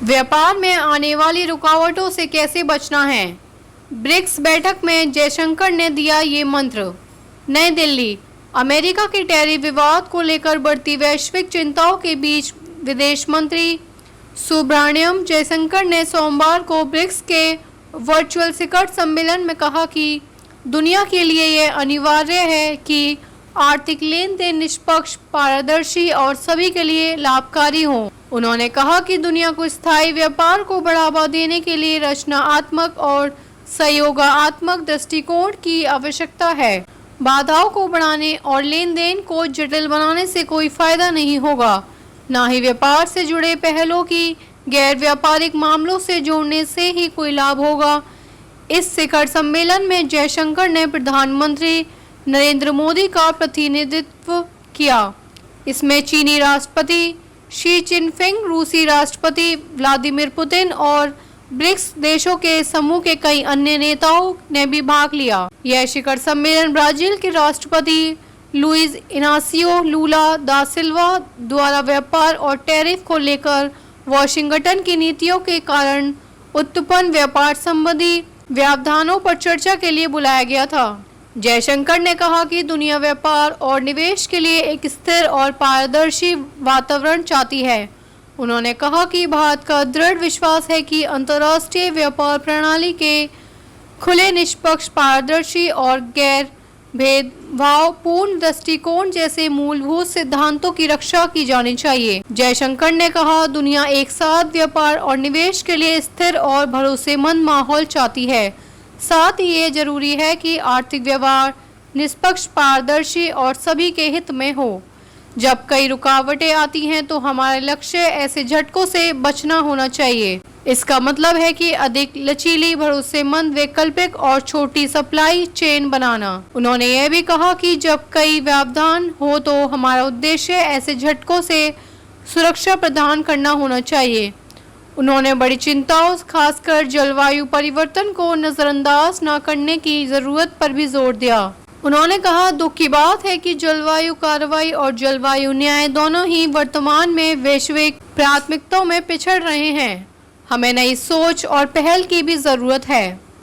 व्यापार में आने वाली रुकावटों से कैसे बचना है। ब्रिक्स बैठक में जयशंकर ने दिया ये मंत्र। नई दिल्ली। अमेरिका के टैरिफ विवाद को लेकर बढ़ती वैश्विक चिंताओं के बीच विदेश मंत्री सुब्रमण्यम जयशंकर ने सोमवार को ब्रिक्स के वर्चुअल शिखर सम्मेलन में कहा कि दुनिया के लिए यह अनिवार्य है कि आर्थिक लेन देन निष्पक्ष, पारदर्शी और सभी के लिए लाभकारी हो। उन्होंने कहा कि दुनिया को स्थायी व्यापार को बढ़ावा देने के लिए रचनात्मक और सहयोगात्मक दृष्टिकोण की आवश्यकता है। बाधाओं को बढ़ाने और लेन देन को जटिल बनाने से कोई फायदा नहीं होगा, न ही व्यापार से जुड़े पहलों की गैर व्यापारिक मामलों से जोड़ने से ही कोई लाभ होगा। इस शिखर सम्मेलन में जयशंकर ने प्रधानमंत्री नरेंद्र मोदी का प्रतिनिधित्व किया। इसमें चीनी राष्ट्रपति शी चिनफिंग, रूसी राष्ट्रपति व्लादिमीर पुतिन और ब्रिक्स देशों के समूह के कई अन्य नेताओं ने भी भाग लिया। यह शिखर सम्मेलन ब्राजील के राष्ट्रपति लुइज इनासियो लूला दा सिल्वा द्वारा व्यापार और टैरिफ को लेकर वाशिंगटन की नीतियों के कारण उत्पन्न व्यापार संबंधी व्यवधानों पर चर्चा के लिए बुलाया गया था। जयशंकर ने कहा कि दुनिया व्यापार और निवेश के लिए एक स्थिर और पारदर्शी वातावरण चाहती है। उन्होंने कहा कि भारत का दृढ़ विश्वास है कि अंतर्राष्ट्रीय व्यापार प्रणाली के खुले, निष्पक्ष, पारदर्शी और गैर भेदभावपूर्ण दृष्टिकोण जैसे मूलभूत सिद्धांतों की रक्षा की जानी चाहिए। जयशंकर ने कहा, दुनिया एक साथ व्यापार और निवेश के लिए स्थिर और भरोसेमंद माहौल चाहती है। साथ ही ये जरूरी है कि आर्थिक व्यवहार निष्पक्ष, पारदर्शी और सभी के हित में हो। जब कई रुकावटें आती हैं तो हमारा लक्ष्य ऐसे झटकों से बचना होना चाहिए। इसका मतलब है कि अधिक लचीली, भरोसेमंद, वैकल्पिक और छोटी सप्लाई चेन बनाना। उन्होंने यह भी कहा कि जब कई व्यवधान हो तो हमारा उद्देश्य ऐसे झटकों से सुरक्षा प्रदान करना होना चाहिए। उन्होंने बड़ी चिंताओं, खासकर जलवायु परिवर्तन को नजरअंदाज न करने की जरूरत पर भी जोर दिया। उन्होंने कहा, दुख की बात है कि जलवायु कार्रवाई और जलवायु न्याय दोनों ही वर्तमान में वैश्विक प्राथमिकताओं में पिछड़ रहे हैं। हमें नई सोच और पहल की भी जरूरत है।